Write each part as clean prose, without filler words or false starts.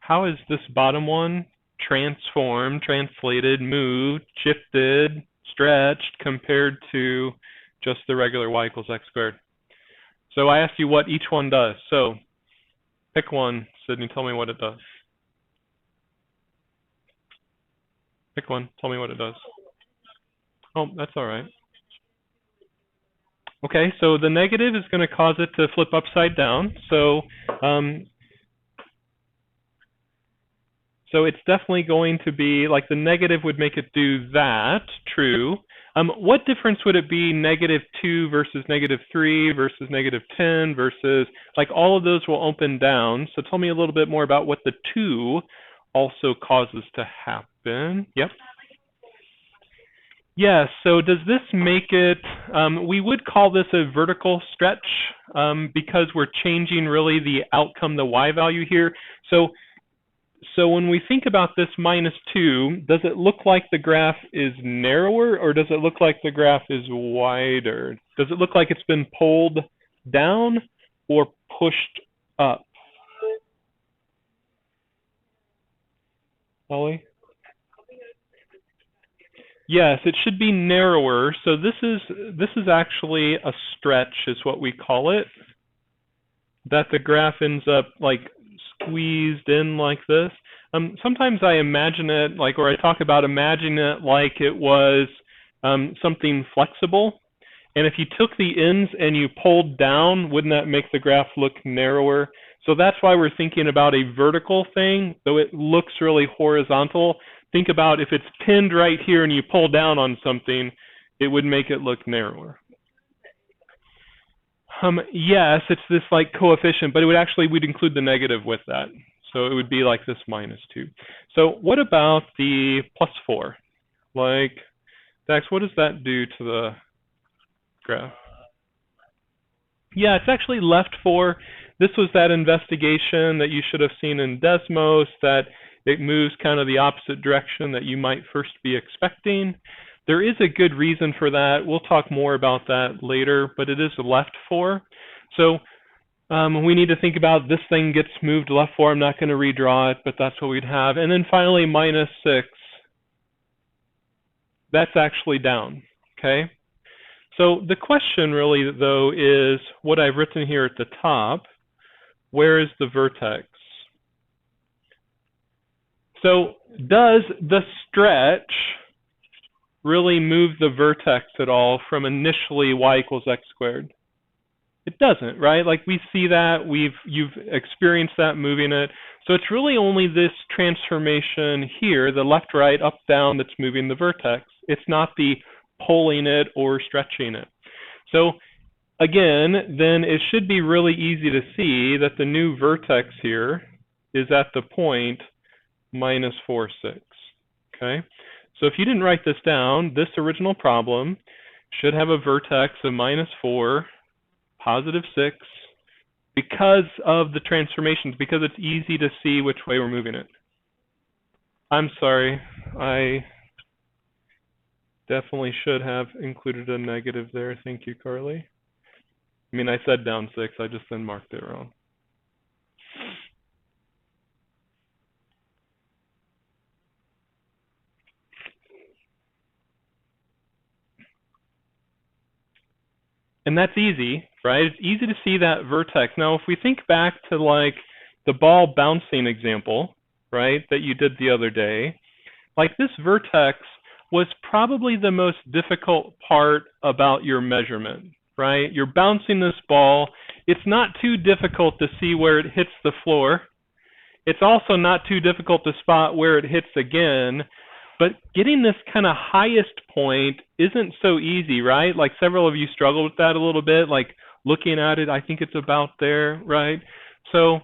how is this bottom one transformed, translated, moved, shifted, stretched compared to just the regular y equals x squared? So I asked you what each one does. So pick one, Sydney, tell me what it does. Pick one, tell me what it does. Oh, that's all right. Okay, so the negative is going to cause it to flip upside down. So it's definitely going to be, like, the negative would make it do that, true. What difference would it be -2 versus -3 versus -10 versus, like, all of those will open down. So tell me a little bit more about what the 2 also causes to happen. Yep. Yes, so does this make it, we would call this a vertical stretch because we're changing really the outcome, the y value here. So when we think about this -2, does it look like the graph is narrower or does it look like the graph is wider? Does it look like it's been pulled down or pushed up? Ollie? Yes, it should be narrower. So this is actually a stretch is what we call it. That the graph ends up like squeezed in like this. Sometimes I imagine it like, or I talk about imagining it like it was something flexible. And if you took the ends and you pulled down, wouldn't that make the graph look narrower? So that's why we're thinking about a vertical thing, though it looks really horizontal. Think about if it's pinned right here and you pull down on something, it would make it look narrower. Yes, it's this like coefficient, but it would actually, we'd include the negative with that. So it would be like this -2. So what about the +4? Like, Dax, what does that do to the graph? Yeah, it's actually left 4. This was that investigation that you should have seen in Desmos, that it moves kind of the opposite direction that you might first be expecting. There is a good reason for that. We'll talk more about that later, but it is left 4. So we need to think about this thing gets moved left 4. I'm not going to redraw it, but that's what we'd have. And then finally, -6. That's actually down, okay? So the question really, though, is what I've written here at the top. Where is the vertex? So does the stretch really move the vertex at all from initially y equals x squared? It doesn't, right? Like we see that, you've experienced that moving it. So it's really only this transformation here, the left, right, up, down, that's moving the vertex. It's not the pulling it or stretching it. So again, then it should be really easy to see that the new vertex here is at the point -4, 6. Okay? So if you didn't write this down, this original problem should have a vertex of -4, +6, because of the transformations, because it's easy to see which way we're moving it. I'm sorry, I definitely should have included a negative there. Thank you, Carly. I mean, I said down 6, I just then marked it wrong. And that's easy, right? It's easy to see that vertex. Now, if we think back to like the ball bouncing example, right, that you did the other day, like this vertex was probably the most difficult part about your measurement, right? You're bouncing this ball. It's not too difficult to see where it hits the floor. It's also not too difficult to spot where it hits again. But getting this kind of highest point isn't so easy, right? Like several of you struggled with that a little bit, like looking at it, I think it's about there, right? So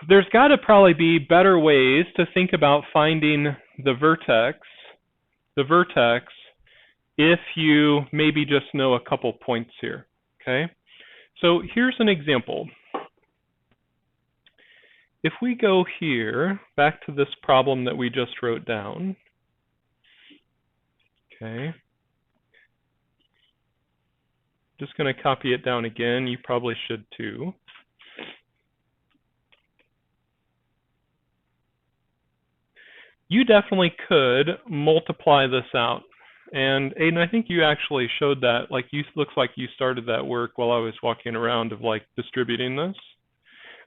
there's got to probably be better ways to think about finding the vertex, if you maybe just know a couple points here, okay? So here's an example. If we go here, back to this problem that we just wrote down, okay, just going to copy it down again. You probably should too. you definitely could multiply this out. And Aiden, I think you actually showed that, like you looks like you started that work while I was walking around of like distributing this.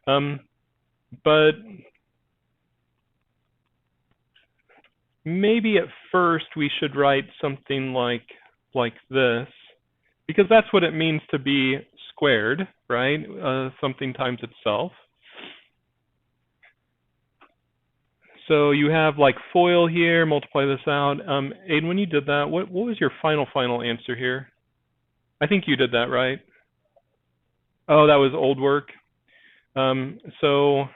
But maybe at first we should write something like this, because that's what it means to be squared, right? Something times itself. So you have like FOIL here, multiply this out. Aiden, when you did that, what was your final answer here? I think you did that, right? Oh, that was old work. So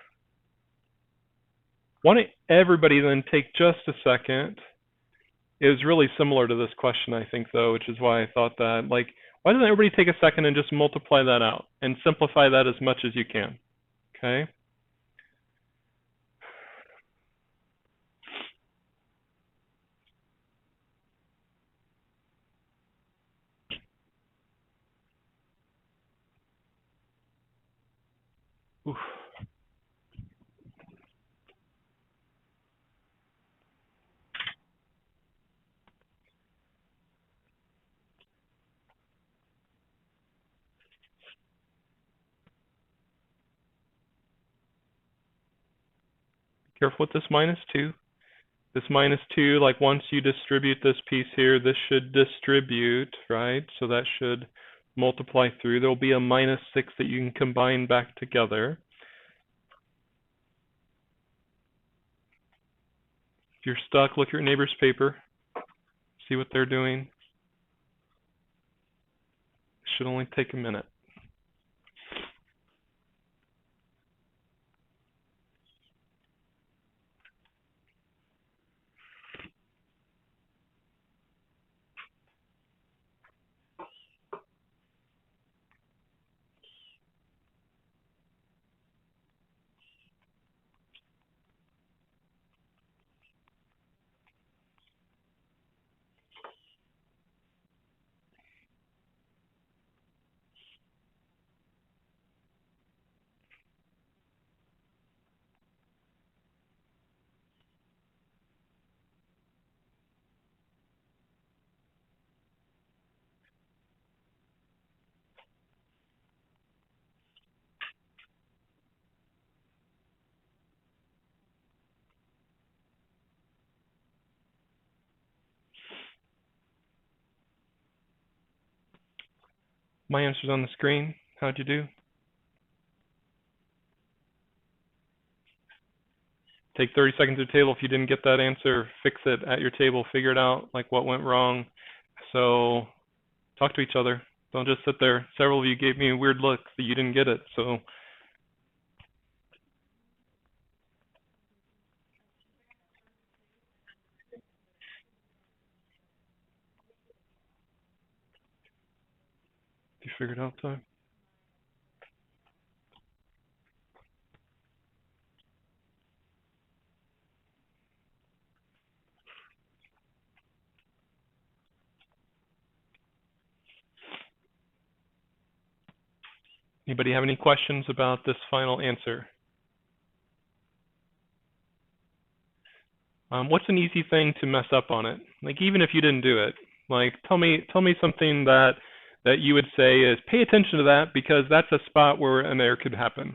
why don't everybody then take just a second. It was really similar to this question, I think, though, which is why I thought that. Like, why doesn't everybody take a second and just multiply that out and simplify that as much as you can? Okay. Oof. Careful with this -2. This -2, like once you distribute this piece here, this should distribute, right? So that should multiply through. There'll be a -6 that you can combine back together. If you're stuck, look at your neighbor's paper. See what they're doing. It should only take a minute. My answer's on the screen. How'd you do? Take 30 seconds at the table. If you didn't get that answer, fix it at your table. Figure it out, like what went wrong. So talk to each other. Don't just sit there. Several of you gave me a weird look that you didn't get it. So you figured out time. Anybody have any questions about this final answer? What's an easy thing to mess up on it? Like even if you didn't do it, like tell me something that you would say is pay attention to that because that's a spot where an error could happen.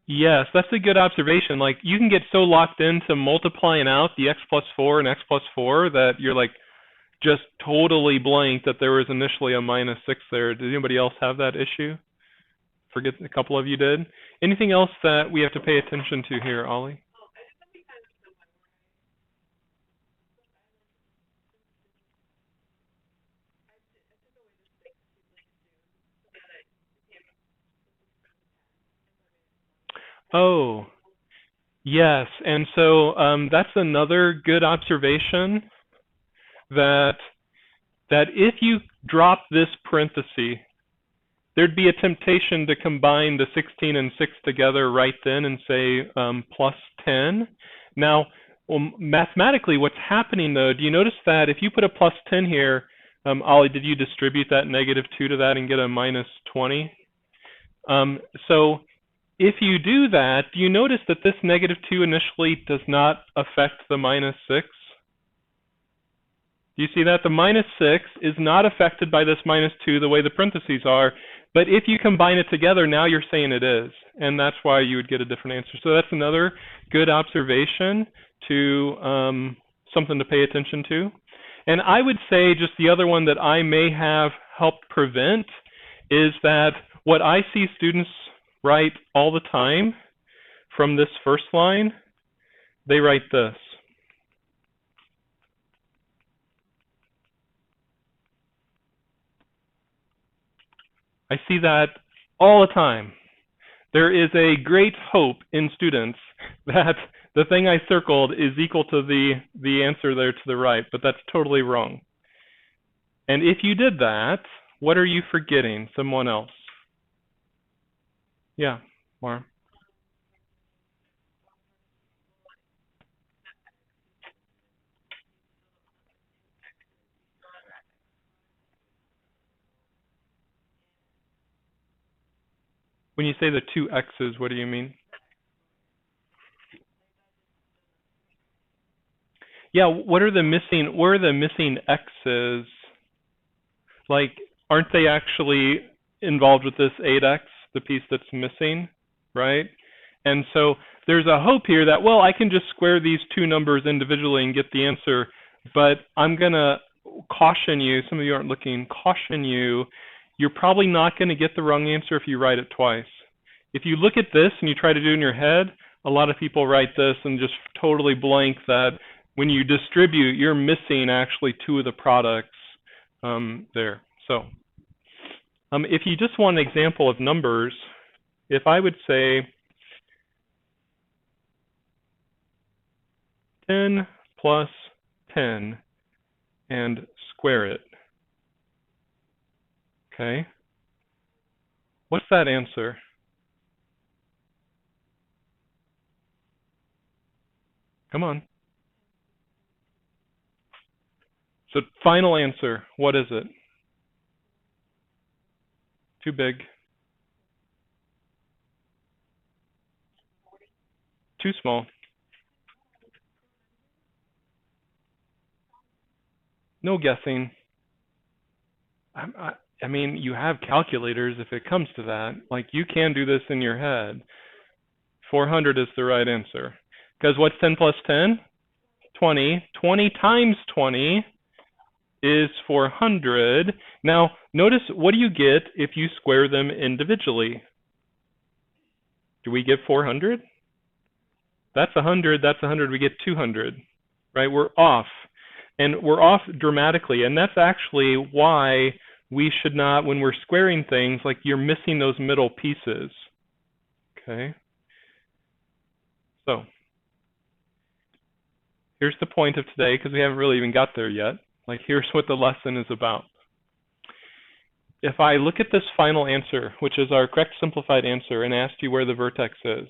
Yes, that's a good observation. Like you can get so locked into multiplying out the x plus 4 and x plus 4 that you're like just totally blank that there was initially a -6 there. Did anybody else have that issue? Forget a couple of you did. Anything else that we have to pay attention to here, Ollie? Oh, yes. And so that's another good observation that if you drop this parenthesis, there'd be a temptation to combine the 16 and 6 together right then and say plus 10. Now, Well, mathematically, what's happening though, do you notice that if you put a plus 10 here, Ollie, did you distribute that -2 to that and get a -20? So if you do that, do you notice that this -2 initially does not affect the -6? Do you see that? The -6 is not affected by this -2 the way the parentheses are, but if you combine it together, now you're saying it is, and that's why you would get a different answer. So that's another good observation to something to pay attention to. And I would say just the other one that I may have helped prevent is that what I see students write all the time from this first line, they write this. I see that all the time. There is a great hope in students that the thing I circled is equal to the answer there to the right, but that's totally wrong. And if you did that, what are you forgetting? Someone else. Yeah, Maura. When you say the two X's, what do you mean? Yeah, what are the missing, where are the missing X's? Like, aren't they actually involved with this 8X, the piece that's missing, right? And so there's a hope here that, well, I can just square these two numbers individually and get the answer, but I'm going to caution you, some of you aren't looking, caution you, you're probably not going to get the wrong answer if you write it twice. If you look at this and you try to do it in your head, a lot of people write this and just totally blank that when you distribute, you're missing actually two of the products there. So if you just want an example of numbers, if I would say 10 plus 10 and square it, okay, what's that answer? Come on. So final answer, what is it? Too big. Too small. No guessing. I mean, you have calculators if it comes to that. Like, you can do this in your head. 400 is the right answer. Because what's 10 plus 10? 20. 20 times 20 is 400. Now, notice, what do you get if you square them individually? Do we get 400? That's 100, that's 100, we get 200, right? We're off. And we're off dramatically. And that's actually why we should not, when we're squaring things, like you're missing those middle pieces. Okay? So, here's the point of today, because we haven't really even got there yet. Like, here's what the lesson is about. If I look at this final answer, which is our correct simplified answer, and asked you where the vertex is,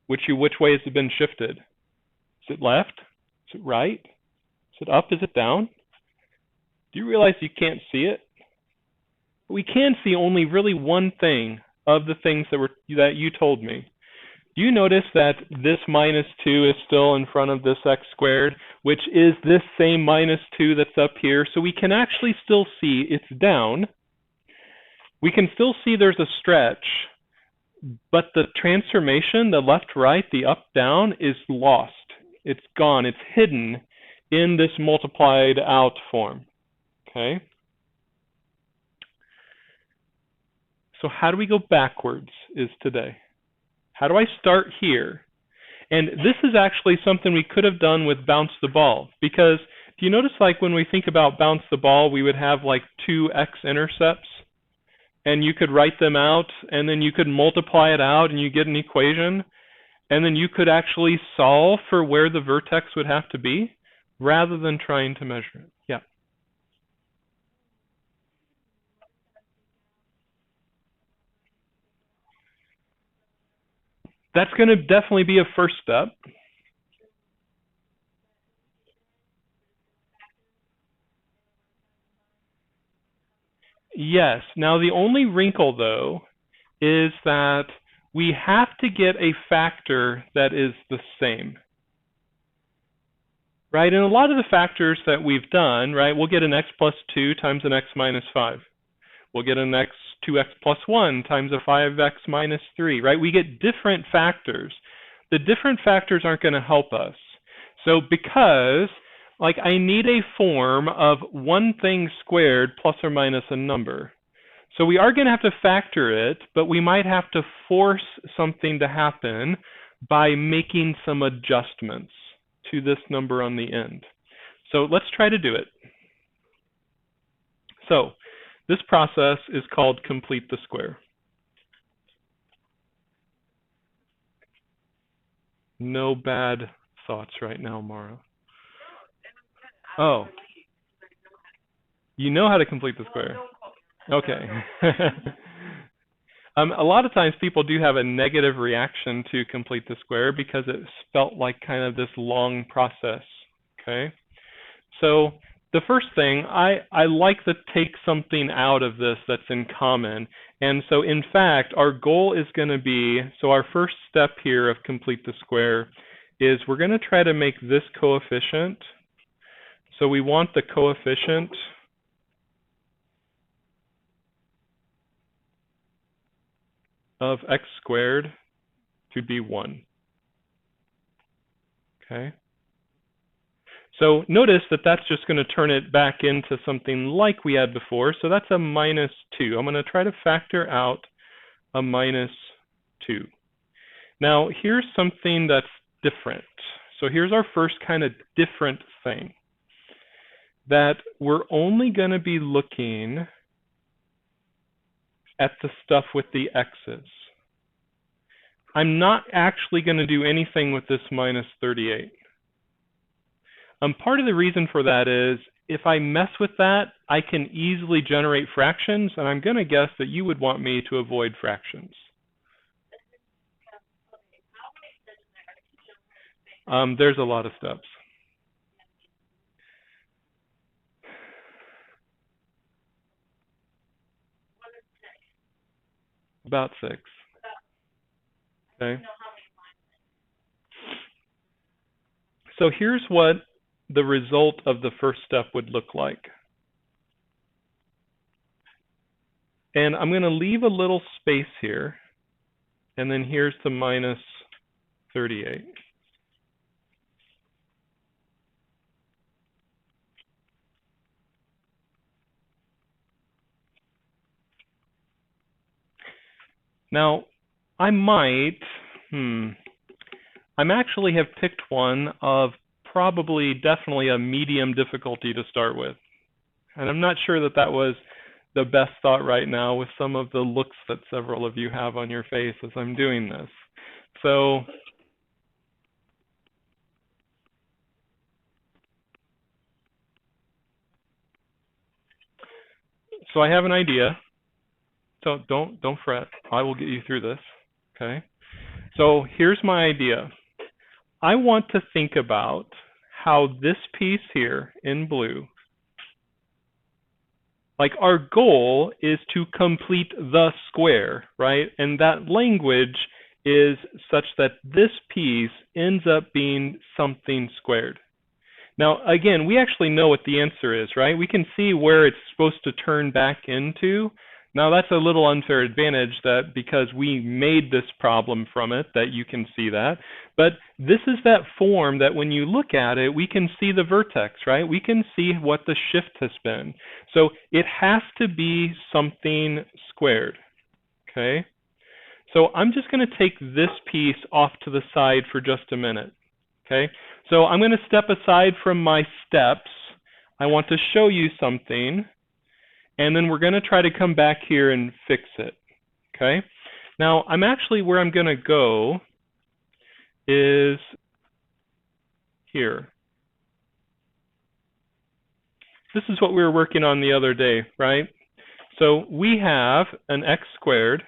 which way has it been shifted? Is it left? Is it right? Is it up? Is it down? Do you realize you can't see it? We can see only really one thing of the things that you told me. Do you notice that this -2 is still in front of this x squared, which is this same -2 that's up here? So we can actually still see it's down. We can still see there's a stretch, but the transformation, the left-right, the up-down, is lost. It's gone. It's hidden in this multiplied out form. Okay? So how do we go backwards is today. How do I start here? And this is actually something we could have done with bounce the ball, because do you notice, like, when we think about bounce the ball, we would have like two x-intercepts, and you could write them out, and then you could multiply it out, and you get an equation, and then you could actually solve for where the vertex would have to be, rather than trying to measure it. Yeah. That's going to definitely be a first step. Yes. Now the only wrinkle, though, is that we have to get a factor that is the same. Right? And a lot of the factors that we've done, right, we'll get an x plus 2 times an x minus 5. We'll get an 2x plus 1 times a 5x minus 3, right? We get different factors. The different factors aren't going to help us. So because, like, I need a form of one thing squared plus or minus a number. So we are going to have to factor it, but we might have to force something to happen by making some adjustments to this number on the end. So let's try to do it. So this process is called complete the square. No bad thoughts right now, Mara. Oh. You know how to complete the square. Okay. A lot of times people do have a negative reaction to complete the square because it felt like kind of this long process. Okay. So the first thing, I like to take something out of this that's in common. And so in fact, our goal is going to be, so our first step here of complete the square is we're going to try to make this coefficient. So we want the coefficient of x squared to be 1. Okay. So notice that that's just going to turn it back into something like we had before. So that's a minus 2. I'm going to try to factor out a minus 2. Now here's something that's different. So here's our first kind of different thing. That we're only going to be looking at the stuff with the x's. I'm not actually going to do anything with this minus 38. Part of the reason for that is if I mess with that, I can easily generate fractions, and I'm going to guess that you would want me to avoid fractions. There's a lot of steps. About 6. Okay. So here's what the result of the first step would look like. And I'm going to leave a little space here. And then here's the minus 38. Now, I might, I'm actually have picked one of probably definitely a medium difficulty to start with. And I'm not sure that that was the best thought right now with some of the looks that several of you have on your face as I'm doing this. So I have an idea. So don't fret. I will get you through this. Okay. So here's my idea. I want to think about how this piece here in blue, like our goal is to complete the square, right? And that language is such that this piece ends up being something squared. Now, again, we actually know what the answer is, right? We can see where it's supposed to turn back into. Now, that's a little unfair advantage that because we made this problem from it, that you can see that. But this is that form that when you look at it, we can see the vertex, right? We can see what the shift has been. So it has to be something squared, okay? So I'm just going to take this piece off to the side for just a minute, okay? So I'm going to step aside from my steps. I want to show you something. And then we're going to try to come back here and fix it, okay? Now, I'm actually, where I'm going to go is here. This is what we were working on the other day, right? So we have an x squared.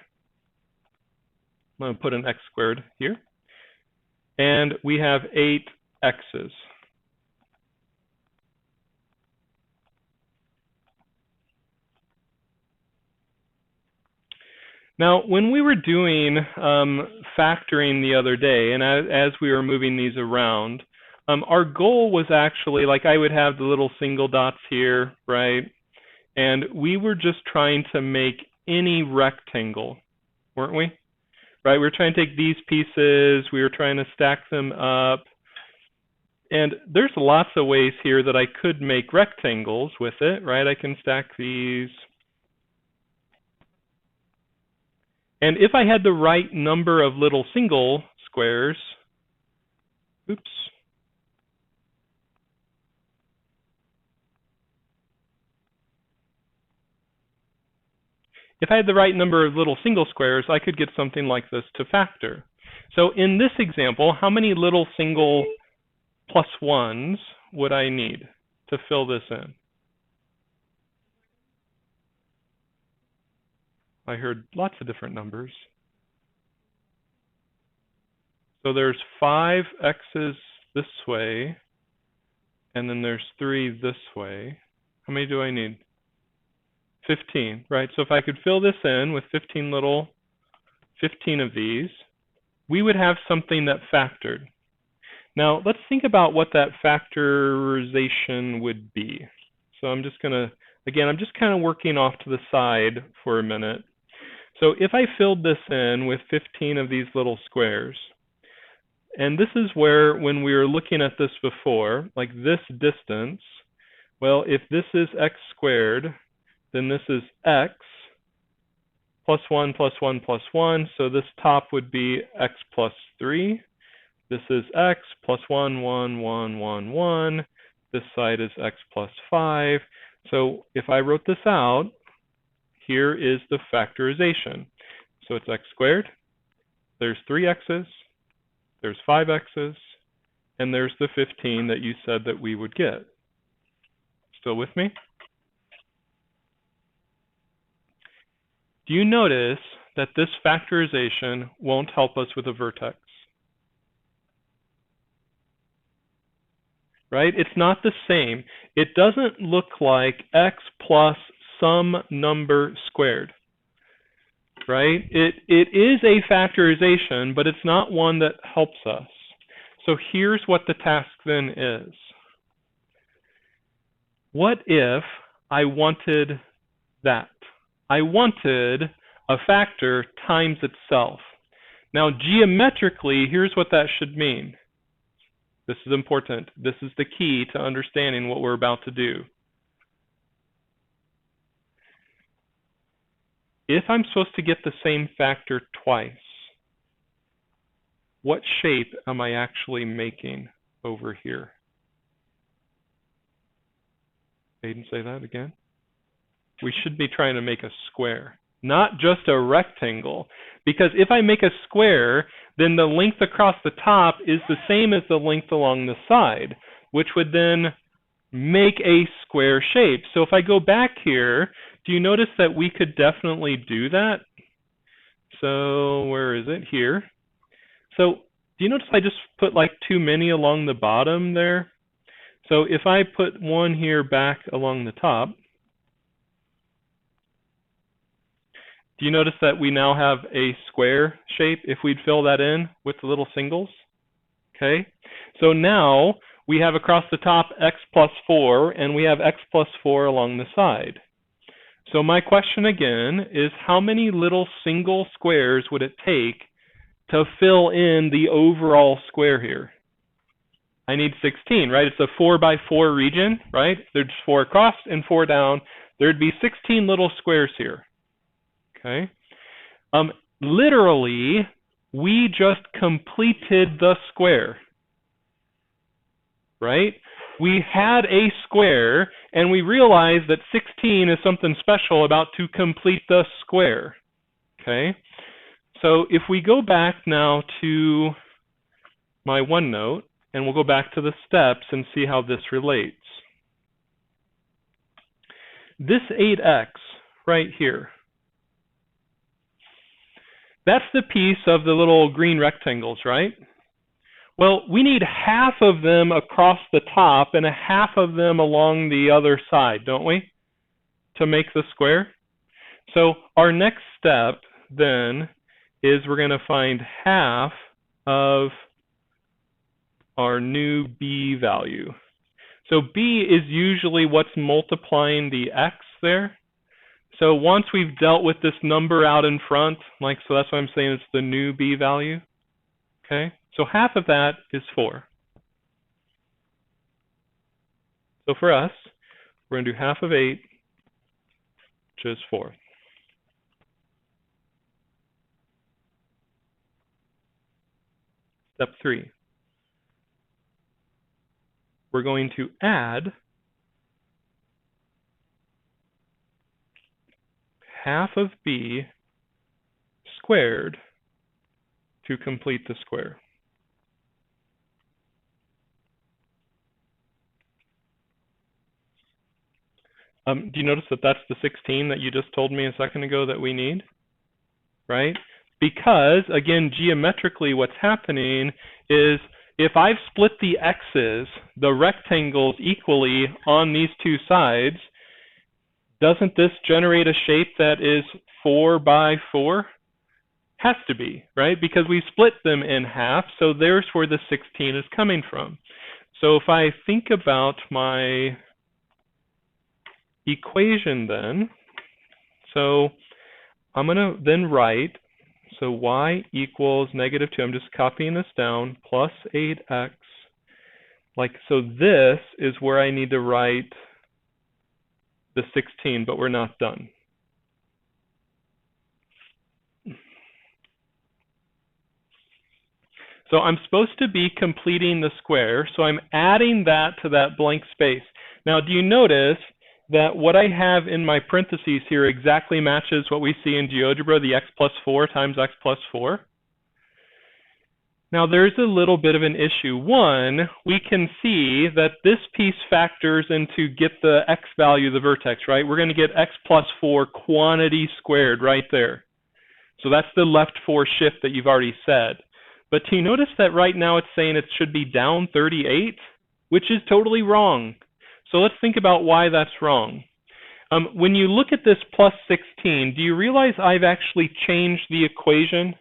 I'm going to put an x squared here. And we have 8 x's. Now, when we were doing factoring the other day, and as we were moving these around, our goal was actually, like I would have the little single dots here, right? And we were just trying to make any rectangle, weren't we? Right, we were trying to take these pieces, we were trying to stack them up. And there's lots of ways here that I could make rectangles with it, right? I can stack these. And if I had the right number of little single squares, oops. If I had the right number of little single squares, I could get something like this to factor. So in this example, how many little single plus ones would I need to fill this in? I heard lots of different numbers. So there's 5 x's this way, and then there's 3 this way. How many do I need? 15, right? So if I could fill this in with 15 of these, we would have something that factored. Now, let's think about what that factorization would be. So I'm just going to, again, I'm just kind of working off to the side for a minute. So if I filled this in with 15 of these little squares, and this is where, when we were looking at this before, like this distance, well, if this is x squared, then this is x plus 1 plus 1 plus 1. So this top would be x plus 3. This is x plus 1, 1, 1, 1, 1. This side is x plus 5. So if I wrote this out, here is the factorization. So it's x squared, there's 3 x's, there's 5 x's, and there's the 15 that you said that we would get. Still with me? Do you notice that this factorization won't help us with a vertex? Right? It's not the same. It doesn't look like x plus some number squared. Right? It is a factorization, but it's not one that helps us. So here's what the task then is. What if I wanted that? I wanted a factor times itself. Now, geometrically, here's what that should mean. This is important. This is the key to understanding what we're about to do. If I'm supposed to get the same factor twice, what shape am I actually making over here? Aiden, say that again. We should be trying to make a square, not just a rectangle. Because if I make a square, then the length across the top is the same as the length along the side, which would then make a square shape. So if I go back here, do you notice that we could definitely do that? So where is it? Here. So do you notice I just put like too many along the bottom there? So if I put one here back along the top, do you notice that we now have a square shape if we'd fill that in with the little singles? Okay, so now we have across the top x plus 4, and we have x plus 4 along the side. So my question again is, how many little single squares would it take to fill in the overall square here? I need 16, right? It's a 4 by 4 region, right? There's 4 across and 4 down. There'd be 16 little squares here. Okay. Literally, we just completed the square, right? We had a square, and we realized that 16 is something special about to complete the square, okay? So if we go back now to my OneNote, and we'll go back to the steps and see how this relates. This 8x right here, that's the piece of the little green rectangles, right? Well, we need half of them across the top and a half of them along the other side, don't we? To make the square. So our next step then is we're going to find half of our new b value. So b is usually what's multiplying the x there. So once we've dealt with this number out in front, like, so that's why I'm saying it's the new b value. Okay, so half of that is 4. So for us, we're going to do half of 8, which is 4. Step 3. We're going to add half of b squared to complete the square. Do you notice that that's the 16 that you just told me a second ago that we need? Right? Because, again, geometrically what's happening is if I've split the x's, the rectangles, equally on these two sides, doesn't this generate a shape that is 4 by 4? Has to be, right? Because we split them in half, so there's where the 16 is coming from. So if I think about my equation then, so I'm going to then write, so y equals -2, I'm just copying this down, plus 8x, like, so this is where I need to write the 16, but we're not done. So I'm supposed to be completing the square, so I'm adding that to that blank space. Now, do you notice that what I have in my parentheses here exactly matches what we see in GeoGebra, the x plus 4 times x plus 4? Now, there's a little bit of an issue. One, we can see that this piece factors into get the x value of the vertex, right? We're going to get x plus 4 quantity squared right there. So that's the left 4 shift that you've already said. But do you notice that right now it's saying it should be down 38, which is totally wrong. So let's think about why that's wrong. When you look at this plus 16, do you realize I've actually changed the equation?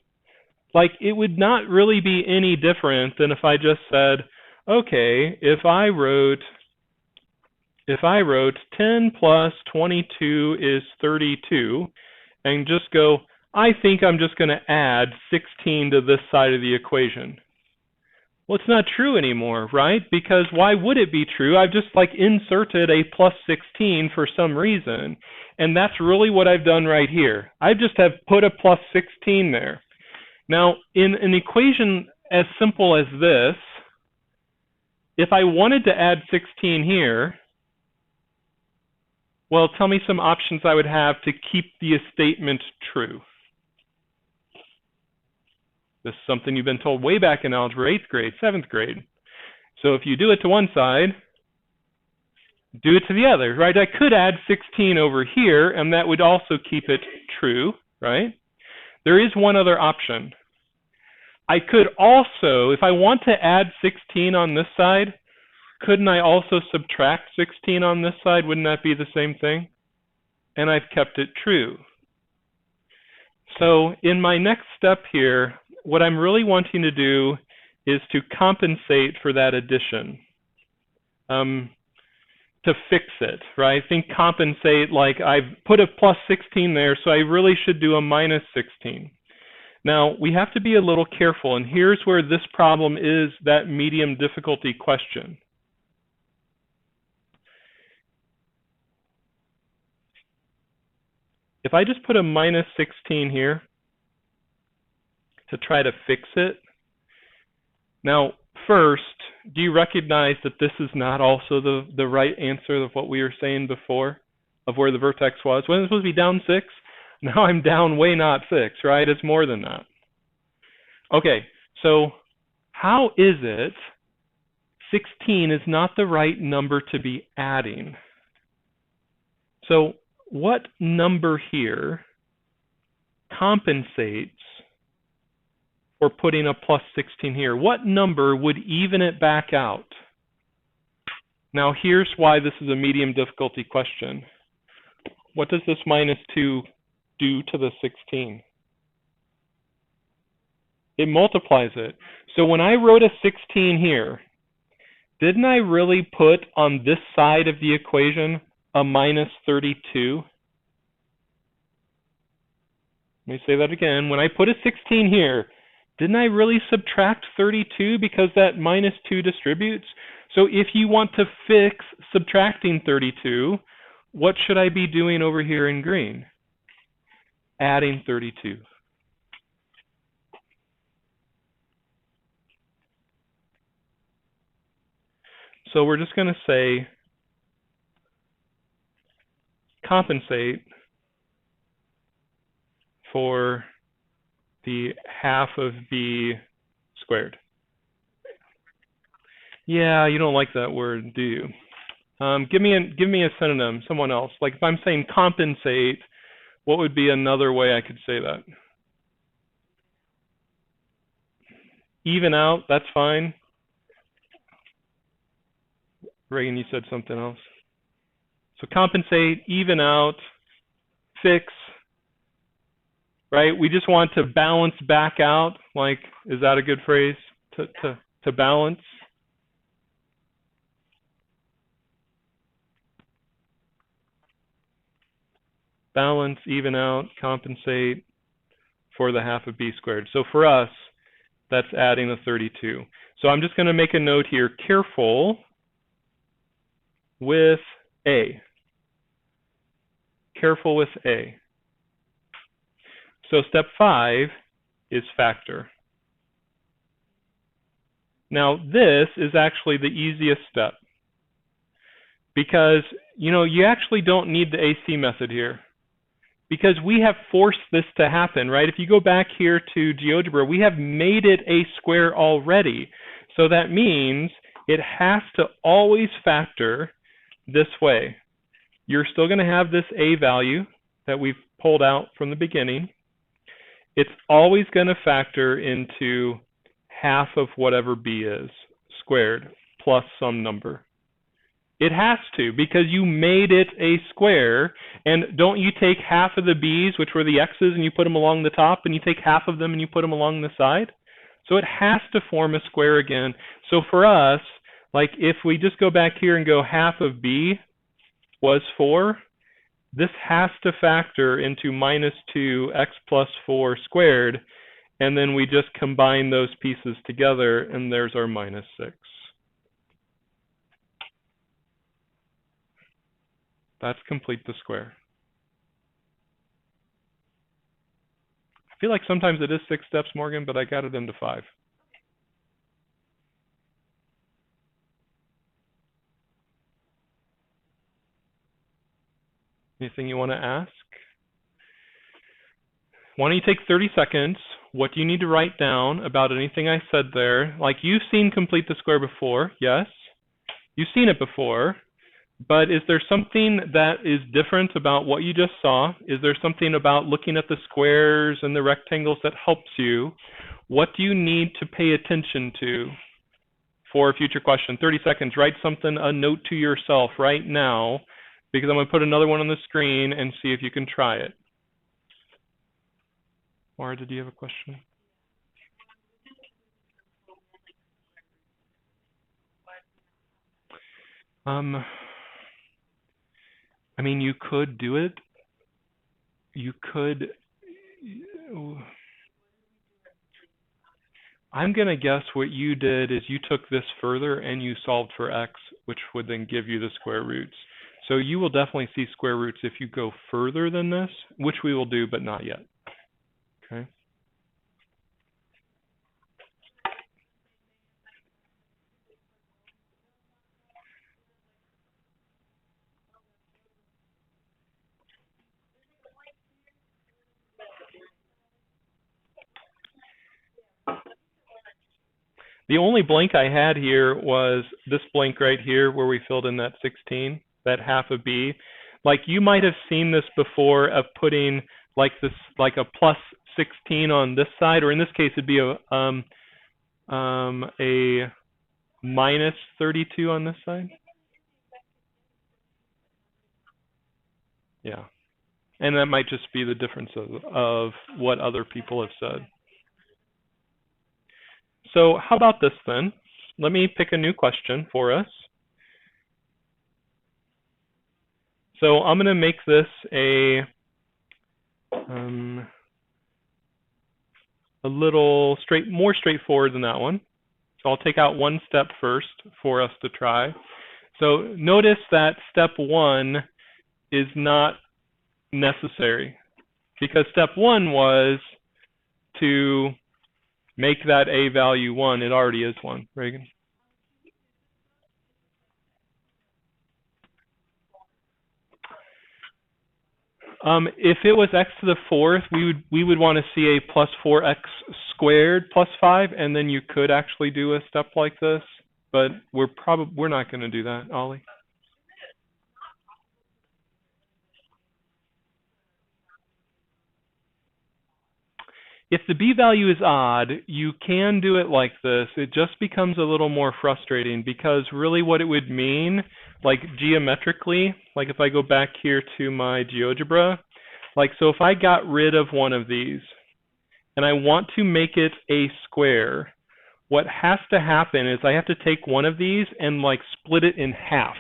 Like, it would not really be any different than if I just said, okay, if I wrote 10 plus 22 is 32, and just go, I think I'm just going to add 16 to this side of the equation. Well, it's not true anymore, right? Because why would it be true? I've just like inserted a plus 16 for some reason. And that's really what I've done right here. I just have put a plus 16 there. Now, in an equation as simple as this, if I wanted to add 16 here, well, tell me some options I would have to keep the statement true. This is something you've been told way back in algebra, 8th grade, 7th grade. So if you do it to one side, do it to the other, right? I could add 16 over here, and that would also keep it true, right? There is one other option. I could also, if I want to add 16 on this side, couldn't I also subtract 16 on this side? Wouldn't that be the same thing? And I've kept it true. So in my next step here, what I'm really wanting to do is to compensate for that addition, to fix it, right? Think compensate, like I've put a plus 16 there, so I really should do a minus 16. Now, we have to be a little careful, and here's where this problem is that medium difficulty question. If I just put a minus 16 here to try to fix it, now, first, do you recognize that this is not also the right answer of what we were saying before, of where the vertex was? Wasn't it supposed to be down 6? Now I'm down way not 6, right? It's more than that. Okay, so how is it 16 is not the right number to be adding? So what number here compensates for putting a plus 16 here? What number would even it back out? Now here's why this is a medium difficulty question. What does this minus 2 do to the 16? It multiplies it. So when I wrote a 16 here, didn't I really put on this side of the equation a minus 32? Let me say that again. When I put a 16 here, didn't I really subtract 32 because that minus 2 distributes? So if you want to fix subtracting 32, what should I be doing over here in green? Adding 32. So we're just going to say compensate for the half of b squared. Yeah, you don't like that word, do you? Give me a synonym, someone else. Like if I'm saying compensate, what would be another way I could say that? Even out, that's fine. Reagan, you said something else. So compensate, even out, fix, right? We just want to balance back out. Like, is that a good phrase? To balance? Balance, even out, compensate for the half of b squared. So for us, that's adding the 32. So I'm just going to make a note here, careful with A. Careful with A. So step 5 is factor. Now this is actually the easiest step because, you know, you actually don't need the AC method here because we have forced this to happen, right? If you go back here to GeoGebra, we have made it a square already. So that means it has to always factor this way. You're still going to have this A value that we've pulled out from the beginning. It's always going to factor into half of whatever b is squared plus some number. It has to because you made it a square, and don't you take half of the b's, which were the x's, and you put them along the top, and you take half of them and you put them along the side? So it has to form a square again. So for us, like if we just go back here and go half of b was 4, this has to factor into minus 2x plus 4 squared, and then we just combine those pieces together, and there's our minus 6. That's complete the square. I feel like sometimes it is 6 steps, Morgan, but I got it into 5. Anything you want to ask? Why don't you take 30 seconds? What do you need to write down about anything I said there? Like, you've seen complete the square before, yes? You've seen it before, but is there something that is different about what you just saw? Is there something about looking at the squares and the rectangles that helps you? What do you need to pay attention to for a future question? 30 seconds, write something, a note to yourself right now, because I'm going to put another one on the screen and see if you can try it. Mara, did you have a question? I mean, you could do it. You could. I'm going to guess what you did is you took this further and you solved for x, which would then give you the square roots. So you will definitely see square roots if you go further than this, which we will do, but not yet. Okay. The only blank I had here was this blank right here where we filled in that 16, that half of b. Like you might have seen this before of putting like this, like a plus 16 on this side, or in this case it'd be a minus 32 on this side. Yeah. And that might just be the difference of what other people have said. So how about this then? Let me pick a new question for us. So I'm going to make this a little more straightforward than that one. So I'll take out one step first for us to try. So notice that step 1 is not necessary because step 1 was to make that a value 1. It already is 1. Reagan? If it was x to the 4th, we would want to see a plus 4x squared plus 5, and then you could actually do a step like this. But we're not going to do that, Ollie. If the b value is odd, you can do it like this. It just becomes a little more frustrating because really what it would mean, like geometrically, like if I go back here to my GeoGebra, like so if I got rid of one of these and I want to make it a square, what has to happen is I have to take one of these and like split it in half.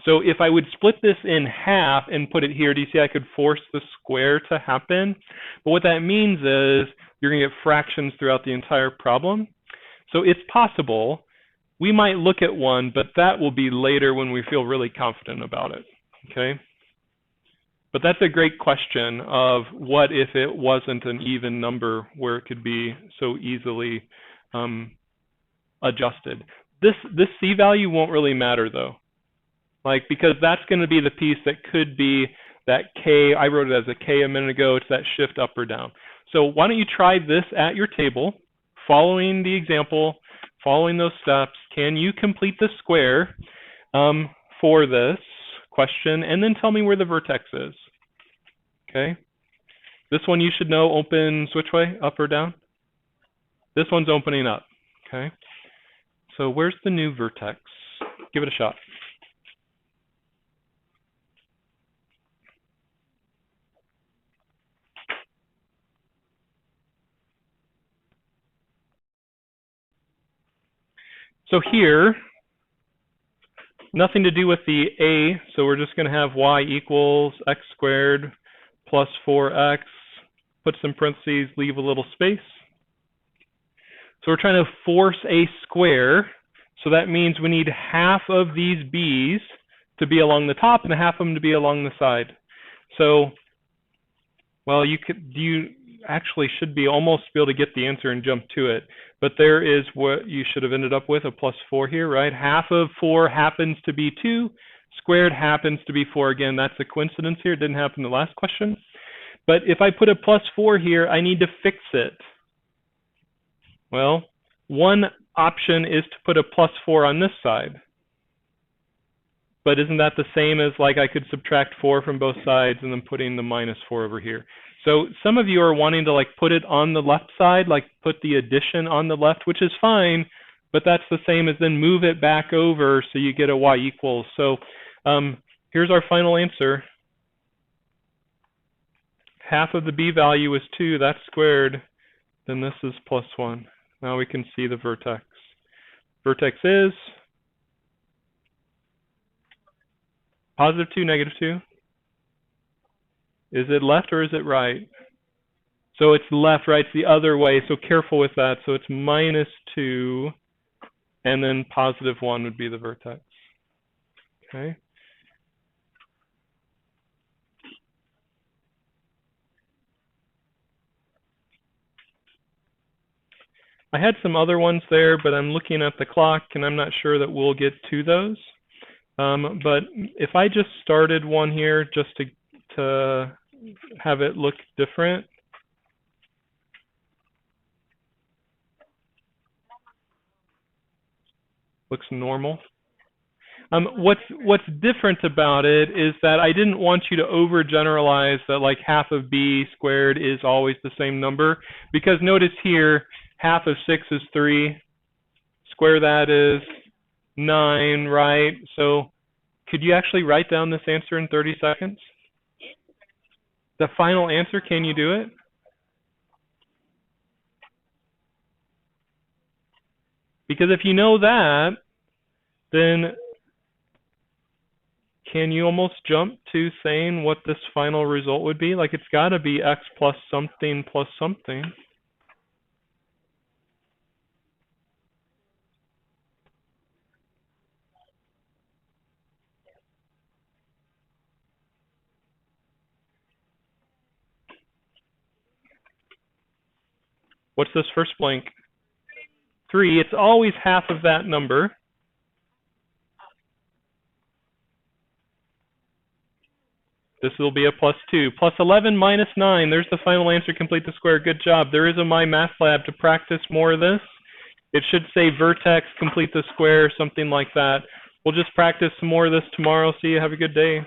So if I would split this in half and put it here, do you see I could force the square to happen? But what that means is you're going to get fractions throughout the entire problem. So it's possible. We might look at one, but that will be later when we feel really confident about it. Okay? But that's a great question of what if it wasn't an even number where it could be so easily adjusted. This C value won't really matter though. Like, because that's going to be the piece that could be that K, I wrote it as a K a minute ago, it's that shift up or down. So why don't you try this at your table, following the example, following those steps. Can you complete the square for this question, and then tell me where the vertex is, okay? This one you should know opens which way, up or down? This one's opening up, okay? So where's the new vertex? Give it a shot. So here, nothing to do with the a, so we're just going to have y equals x squared plus 4x, put some parentheses, leave a little space. So we're trying to force a square, so that means we need half of these b's to be along the top and half of them to be along the side. So, well, you actually should be almost be able to get the answer and jump to it. But there is what you should have ended up with, a plus 4 here, right? Half of 4 happens to be 2. Squared happens to be 4. Again, that's a coincidence here. It didn't happen in the last question. But if I put a plus 4 here, I need to fix it. Well, one option is to put a plus 4 on this side. But isn't that the same as like I could subtract 4 from both sides and then putting the minus 4 over here? So some of you are wanting to like put it on the left side, like put the addition on the left, which is fine, but that's the same as then move it back over so you get a y equals. So here's our final answer. Half of the b value is 2, that's squared, then this is plus 1. Now we can see the vertex. Vertex is positive 2, negative 2. Is it left or is it right? So it's left, right? It's the other way, so careful with that. So it's minus 2, and then positive 1 would be the vertex. Okay. I had some other ones there, but I'm looking at the clock, and I'm not sure that we'll get to those. But if I just started one here just to have it look different. Looks normal. What's different about it is that I didn't want you to overgeneralize that like half of b squared is always the same number, because notice here half of 6 is 3, square that is 9, right? So could you actually write down this answer in 30 seconds? The final answer, can you do it? Because if you know that, then can you almost jump to saying what this final result would be? Like, it's got to be x plus something plus something. What's this first blank? 3. It's always half of that number. This will be a plus 2. Plus 11 minus 9. There's the final answer. Complete the square. Good job. There is a MyMathLab to practice more of this. It should say vertex, complete the square, something like that. We'll just practice some more of this tomorrow. See you. Have a good day.